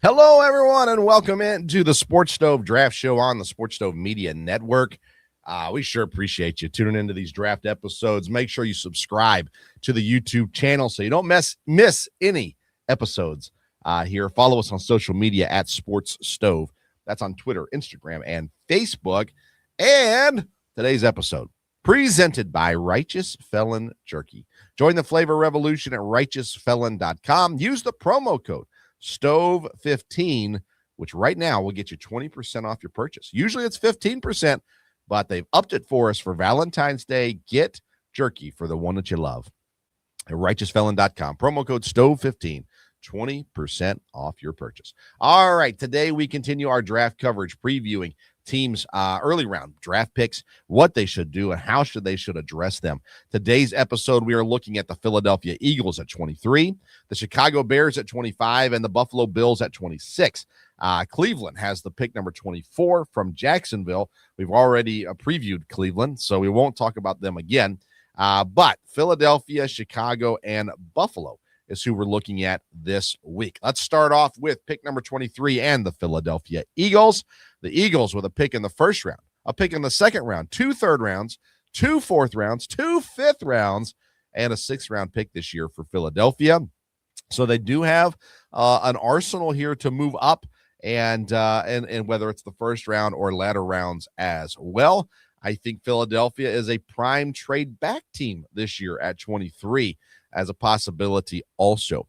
Hello, everyone, and welcome into the Sports Stove Draft Show on the Sports Stove Media Network. We sure appreciate you tuning into these draft episodes. Make sure you subscribe to the YouTube channel so you don't miss any episodes here. Follow us on social media at Sports Stove. That's on Twitter, Instagram, and Facebook. And today's episode, presented by Righteous Felon Jerky. Join the flavor revolution at righteousfelon.com. Use the promo code Stove15, which right now will get you 20% off your purchase. Usually it's 15%, but they've upped it for us for Valentine's Day. Get jerky for the one that you love at righteousfelon.com. Promo code Stove15, 20% off your purchase. All right, today we continue our draft coverage previewing teams' early round draft picks, what they should do, and how they should address them. Today's episode, we are looking at the Philadelphia Eagles at 23, the Chicago Bears at 25, and the Buffalo Bills at 26. Cleveland has the pick number 24 from Jacksonville. We've already previewed Cleveland, so we won't talk about them again. But Philadelphia, Chicago, and Buffalo is who we're looking at this week. Let's start off with pick number 23 and the Philadelphia Eagles. The Eagles with a pick in the first round, a pick in the second round, 2 third rounds, 2 fourth rounds, 2 fifth rounds, and a 6th round pick this year for Philadelphia. So they do have an arsenal here to move up, and whether it's the first round or latter rounds as well. I think Philadelphia is a prime trade back team this year at 23 as a possibility also.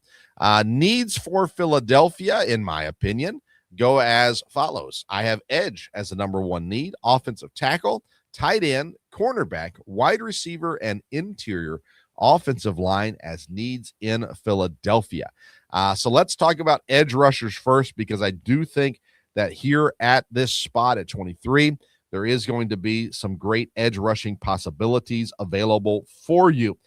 Needs for Philadelphia, in my opinion, go as follows. I have edge as the number 1 need, offensive tackle, tight end, cornerback, wide receiver, and interior offensive line as needs in Philadelphia. So let's talk about edge rushers first, because I do think that here at this spot at 23, there is going to be some great edge rushing possibilities available for you.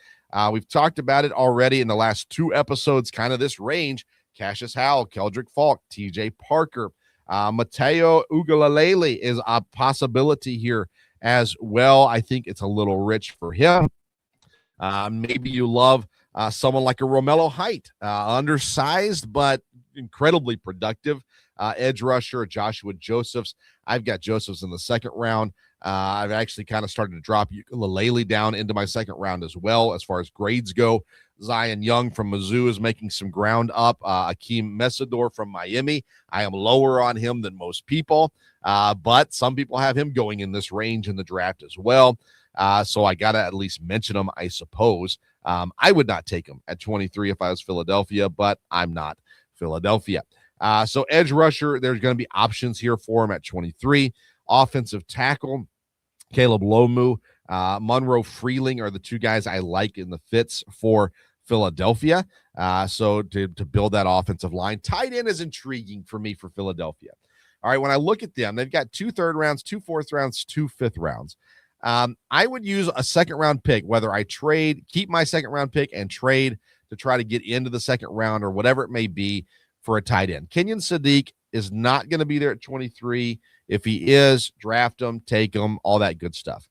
We've talked about it already in the last 2 episodes, kind of this range. Cassius Howell, Keldrick Falk, TJ Parker, Mateo Ugalalele is a possibility here as well. I think it's a little rich for him. Maybe you love someone like a Romello Height, undersized but incredibly productive edge rusher, Joshua Josephs. I've got Josephs in the second round. I've actually kind of started to drop Ugalalele down into my second round as well as far as grades go. Zion Young from Mizzou is making some ground up. Akeem Mesidor from Miami. I am lower on him than most people, but some people have him going in this range in the draft as well. So I got to at least mention him, I suppose. I would not take him at 23 if I was Philadelphia, but I'm not Philadelphia. So edge rusher, there's going to be options here for him at 23. Offensive tackle, Caleb Lomu, Monroe Freeling are the 2 guys I like in the fits for Philadelphia. So to build that offensive line. Tight end is intriguing for me for Philadelphia. All right, when I look at them, they've got 2 third rounds, 2 fourth rounds, 2 fifth rounds. I would use a second round pick, whether I keep my second round pick and trade to try to get into the second round or whatever it may be for a tight end. Kenyon Sadiq is not going to be there at 23. If he is, draft him, take him, all that good stuff.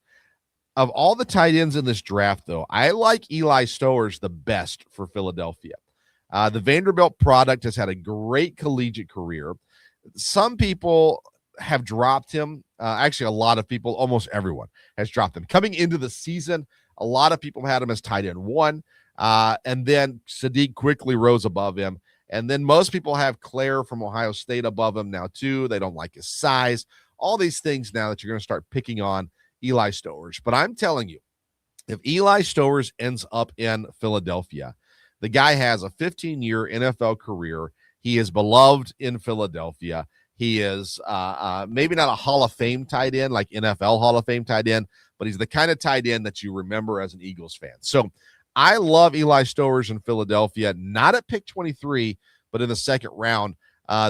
Of all the tight ends in this draft, though, I like Eli Stowers the best for Philadelphia. The Vanderbilt product has had a great collegiate career. Some people have dropped him. Actually, a lot of people, almost everyone, has dropped him. Coming into the season, a lot of people had him as tight end 1, and then Sadiq quickly rose above him. And then most people have Claire from Ohio State above him now, too. They don't like his size. All these things now that you're going to start picking on Eli Stowers. But I'm telling you, if Eli Stowers ends up in Philadelphia, the guy has a 15-year NFL career. He is beloved in Philadelphia. He is maybe not a Hall of Fame tight end, like NFL Hall of Fame tight end, but he's the kind of tight end that you remember as an Eagles fan. So I love Eli Stowers in Philadelphia, not at pick 23, but in the second round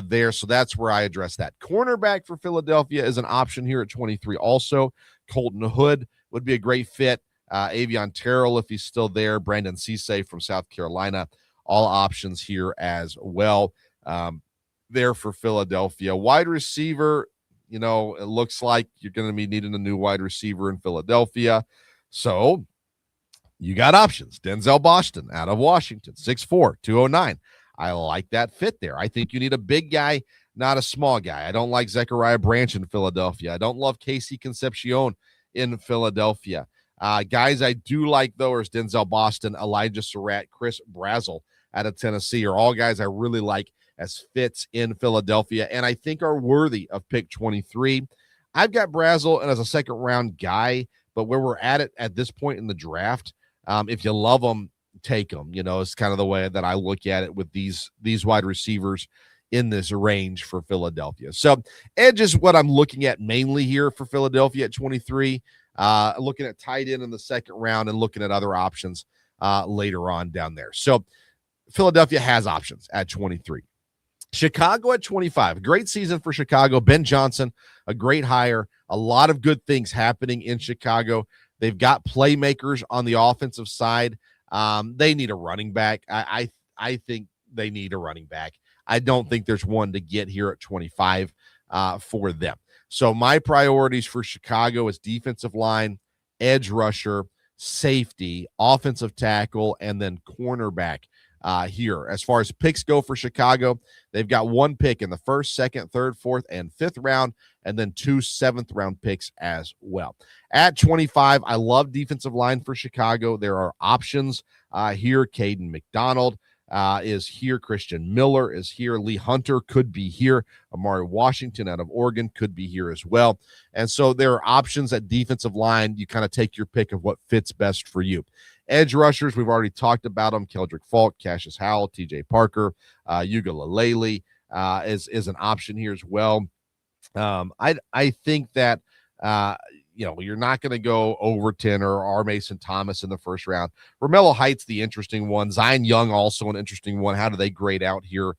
there. So that's where I address that. Cornerback for Philadelphia is an option here at 23 also. Colton Hood would be a great fit. Avion Terrell, if he's still there. Brandon Cisse from South Carolina. All options here as well there for Philadelphia. Wide receiver, it looks like you're going to be needing a new wide receiver in Philadelphia. So you got options. Denzel Boston out of Washington, 6'4", 209. I like that fit there. I think you need a big guy, not a small guy. I don't like Zechariah Branch in Philadelphia. I don't love Casey Concepcion in Philadelphia. Guys I do like, though, is Denzel Boston, Elijah Surratt, Chris Brazzell out of Tennessee are all guys I really like as fits in Philadelphia and I think are worthy of pick 23. I've got Brazzell and as a second-round guy, but where we're at it at this point in the draft, if you love them, take them. It's kind of the way that I look at it with these wide receivers in this range for Philadelphia. So edge is what I'm looking at mainly here for Philadelphia at 23, looking at tight end in the second round and looking at other options later on down there. So Philadelphia has options at 23. Chicago at 25. Great season for Chicago. Ben Johnson, a great hire. A lot of good things happening in Chicago. They've got playmakers on the offensive side. They need a running back. I think they need a running back. I don't think there's one to get here at 25 for them. So my priorities for Chicago is defensive line, edge rusher, safety, offensive tackle, and then cornerback here. As far as picks go for Chicago, they've got one pick in the first, second, third, fourth, and fifth round, and then 2 seventh-round picks as well. At 25, I love defensive line for Chicago. There are options here. Caden McDonald is here. Christian Miller is here. Lee Hunter could be here. Amari Washington out of Oregon could be here as well. And so there are options at defensive line. You kind of take your pick of what fits best for you. Edge rushers, we've already talked about them. Keldrick Falk, Cassius Howell, TJ Parker, Yuga Lalele is an option here as well. I think that you're not going to go Overton or R. Mason Thomas in the first round. Romello Heights, the interesting one. Zion Young, also an interesting one. How do they grade out here?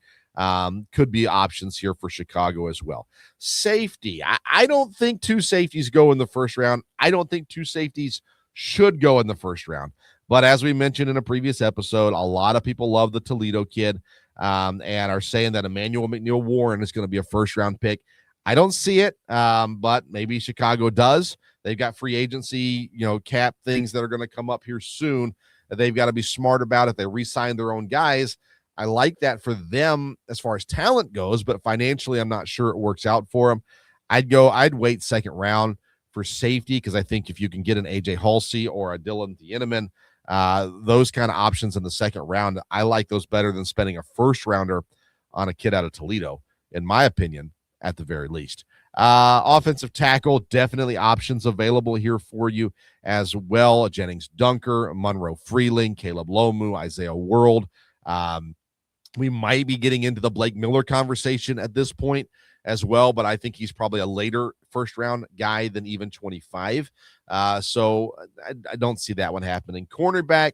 Could be options here for Chicago as well. Safety. I don't think 2 safeties go in the first round. I don't think 2 safeties should go in the first round. But as we mentioned in a previous episode, a lot of people love the Toledo kid and are saying that Emmanuel McNeil-Warren is going to be a first-round pick. I don't see it, but maybe Chicago does. They've got free agency, cap things that are going to come up here soon that they've got to be smart about if they re-sign their own guys. I like that for them as far as talent goes, but financially, I'm not sure it works out for them. I'd wait second round for safety because I think if you can get an AJ Halsey or a Dylan Thieneman, those kind of options in the second round, I like those better than spending a first rounder on a kid out of Toledo, in my opinion, at the very least. Offensive tackle, definitely options available here for you as well. Jennings Dunker, Monroe Freeling, Caleb Lomu, Isaiah World. We might be getting into the Blake Miller conversation at this point as well, but I think he's probably a later first round guy than even 25. So I don't see that one happening. Cornerback,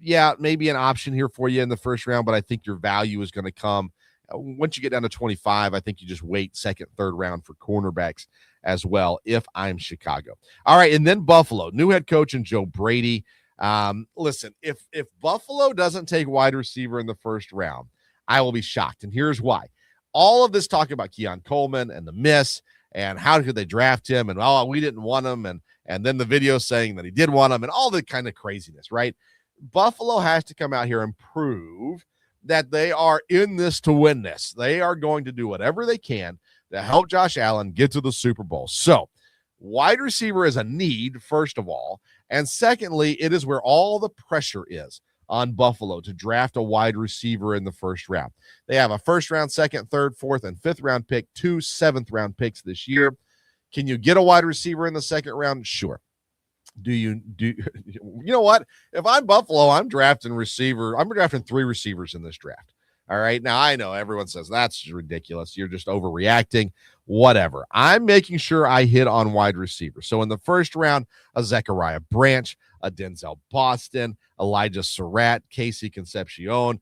yeah, maybe an option here for you in the first round, but I think your value is going to come once you get down to 25. I think you just wait second, third round for cornerbacks as well if I'm Chicago. All right, and then Buffalo, new head coach and Joe Brady. Listen, if Buffalo doesn't take wide receiver in the first round, I will be shocked. And here's why. All of this talk about Keon Coleman and the miss and how could they draft him and, oh, we didn't want him. And then the video saying that he did want him and all the kind of craziness, right? Buffalo has to come out here and prove that they are in this to win this. They are going to do whatever they can to help Josh Allen get to the Super Bowl. So wide receiver is a need, first of all. And secondly, it is where all the pressure is on Buffalo to draft a wide receiver in the first round. They have a first round, second, third, fourth, and fifth round pick, 2 seventh-round picks this year. Can you get a wide receiver in the second round? Sure. You know what? If I'm Buffalo, I'm drafting 3 receivers in this draft. All right. Now, I know everyone says that's ridiculous. You're just overreacting. Whatever. I'm making sure I hit on wide receivers. So in the first round, a Zechariah Branch, a Denzel Boston, Elijah Surratt, Casey Concepcion.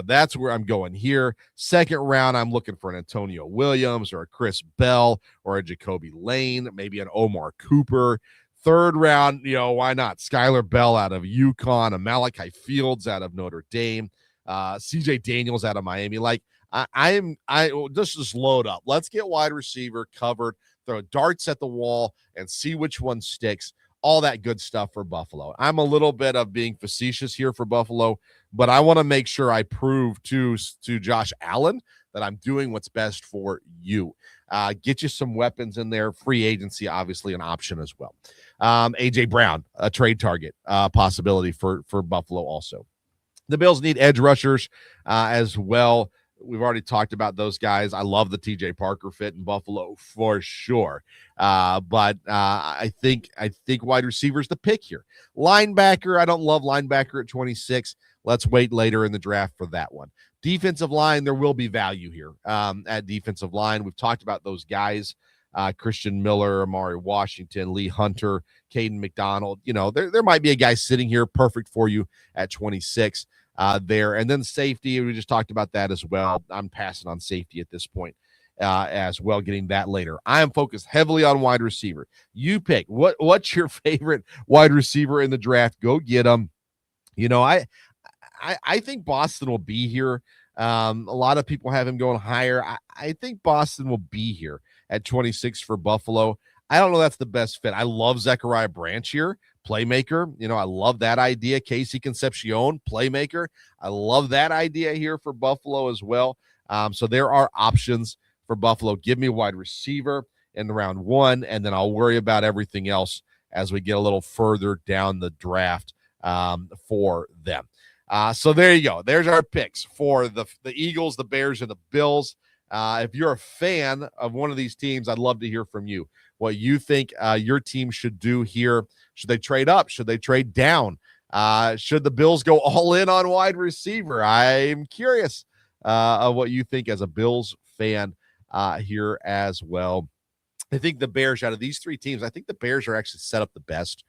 That's where I'm going here. Second round, I'm looking for an Antonio Williams or a Chris Bell or a Jacoby Lane, maybe an Omar Cooper. Third round, why not? Skylar Bell out of UConn, a Malachi Fields out of Notre Dame, CJ Daniels out of Miami. Like just load up. Let's get wide receiver covered, throw darts at the wall and see which one sticks. all that good stuff for Buffalo. I'm a little bit of being facetious here for Buffalo, but I want to make sure I prove to Josh Allen that I'm doing what's best for you. Get you some weapons in there. Free agency, obviously, an option as well. A.J. Brown, a trade target possibility for Buffalo also. The Bills need edge rushers as well. We've already talked about those guys. I love the T.J. Parker fit in Buffalo for sure. But I think wide receiver is the pick here. Linebacker, I don't love linebacker at 26. Let's wait later in the draft for that one. Defensive line, there will be value here at defensive line. We've talked about those guys. Christian Miller, Amari Washington, Lee Hunter, Caden McDonald. You know, there might be a guy sitting here perfect for you at 26 there. And then safety, we just talked about that as well. I'm passing on safety at this point as well, getting that later. I am focused heavily on wide receiver. You pick. What's your favorite wide receiver in the draft? Go get them. You know, I think Boston will be here. A lot of people have him going higher. I think Boston will be here at 26 for Buffalo. I don't know that's the best fit. I love Zechariah Branch here, playmaker. You know, I love that idea. Casey Concepcion, playmaker. I love that idea here for Buffalo as well. So there are options for Buffalo. Give me a wide receiver in round 1, and then I'll worry about everything else as we get a little further down the draft for them. So there you go. There's our picks for the Eagles, the Bears, and the Bills. If you're a fan of one of these teams, I'd love to hear from you. What you think your team should do here. Should they trade up? Should they trade down? Should the Bills go all in on wide receiver? I'm curious of what you think as a Bills fan here as well. I think the Bears, out of these 3 teams, I think the Bears are actually set up the best,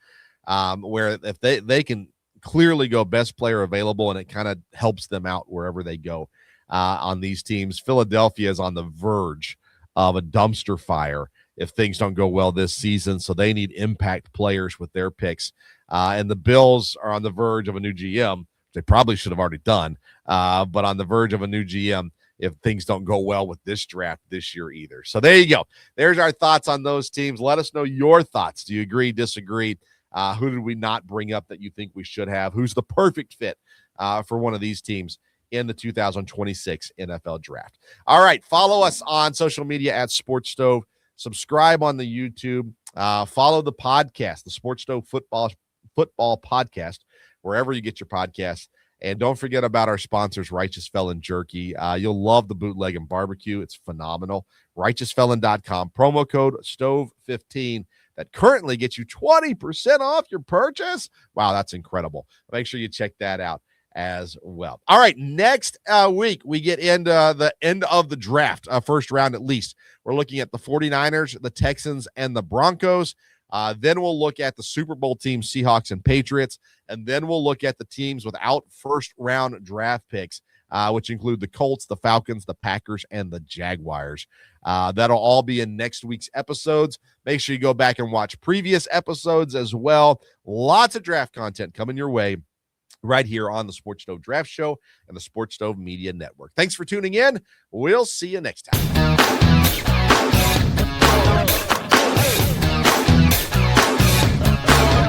where if they can clearly go best player available, and it kind of helps them out wherever they go on these teams. Philadelphia is on the verge of a dumpster fire if things don't go well this season, so they need impact players with their picks. And the Bills are on the verge of a new GM. They probably should have already done, but on the verge of a new GM if things don't go well with this draft this year either. So there you go. There's our thoughts on those teams. Let us know your thoughts. Do you agree, disagree? Who did we not bring up that you think we should have? Who's the perfect fit for one of these teams in the 2026 NFL Draft? All right, follow us on social media at Sports Stove. Subscribe on the YouTube. Follow the podcast, the Sports Stove Football Podcast, wherever you get your podcasts. And don't forget about our sponsors, Righteous Felon Jerky. You'll love the bootleg and barbecue. It's phenomenal. RighteousFelon.com. Promo code STOVE15. That currently gets you 20% off your purchase. Wow, that's incredible. Make sure you check that out as well. All right, next week, we get into the end of the draft, first round at least. We're looking at the 49ers, the Texans, and the Broncos. Then we'll look at the Super Bowl teams, Seahawks and Patriots. And then we'll look at the teams without first-round draft picks, which include the Colts, the Falcons, the Packers, and the Jaguars. That'll all be in next week's episodes. Make sure you go back and watch previous episodes as well. Lots of draft content coming your way right here on the Sports Stove Draft Show and the Sports Stove Media Network. Thanks for tuning in. We'll see you next time.